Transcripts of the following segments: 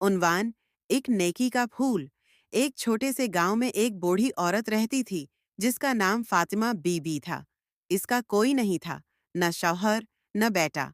उन्वान एक नेकी का फूल। एक छोटे से गांव में एक बूढ़ी औरत रहती थी जिसका नाम फातिमा बीबी था। इसका कोई नहीं था, न शौहर न बेटा।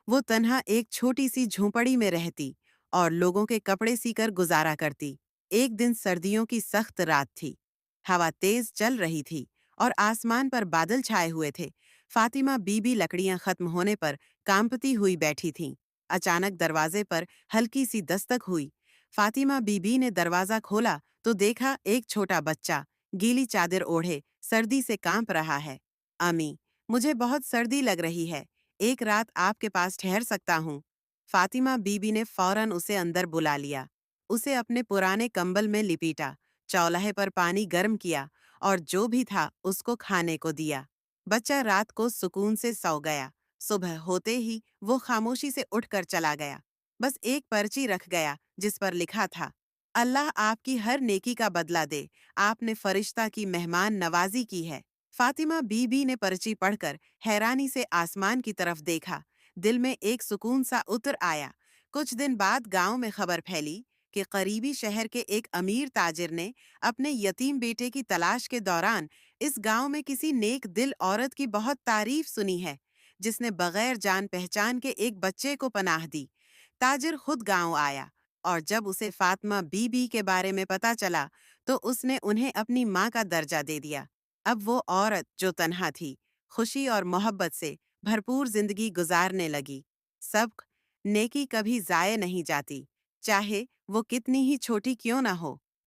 वो तन्हा एक छोटी सी झोंपड़ी में रहती और लोगों के कपड़े सीकर गुजारा करती। एक दिन सर्दियों की सख्त रात थी। हवा तेज चल रही थी और आसमान पर बादल छाए हुए थे। फातिमा बीबी लकड़ियां खत्म होने पर कांपती हुई बैठी थीं। अचानक दरवाजे पर हल्की सी दस्तक हुई। फातिमा बीबी ने दरवाजा खोला तो देखा एक छोटा बच्चा गीली चादर ओढ़े सर्दी से कांप रहा है। अम्मी, मुझे बहुत सर्दी लग रही है। एक रात आपके पास ठहर सकता हूँ? फातिमा बीबी ने फौरन उसे अंदर बुला लिया। उसे अपने पुराने कंबल में लिपीटा, चौलाहे पर पानी गर्म किया और जो भी था उसको खाने को दिया। बच्चा रात को सुकून से सो गया। सुबह होते ही वो खामोशी से उठकर चला गया। बस एक पर्ची रख गया जिस पर लिखा था, अल्लाह आपकी हर नेकी का बदला दे, आपने फरिश्ता की मेहमान नवाजी की है। फातिमा बीबी ने पर्ची पढ़कर हैरानी से आसमान की तरफ देखा। दिल में एक सुकून सा उतर आया। कुछ दिन बाद गांव में खबर फैली कि करीबी शहर के एक अमीर ताजिर ने अपने यतीम बेटे की तलाश के दौरान इस गांव में किसी नेक दिल औरत की बहुत तारीफ सुनी है, जिसने बगैर जान पहचान के एक बच्चे को पनाह दी। ताजिर खुद गांव आया और जब उसे फातिमा बीबी के बारे में पता चला तो उसने उन्हें अपनी माँ का दर्जा दे दिया। अब वो औरत जो तन्हा थी, खुशी और मोहब्बत से भरपूर जिंदगी गुजारने लगी। सब नेकी कभी जाये नहीं जाती, चाहे वो कितनी ही छोटी क्यों ना हो।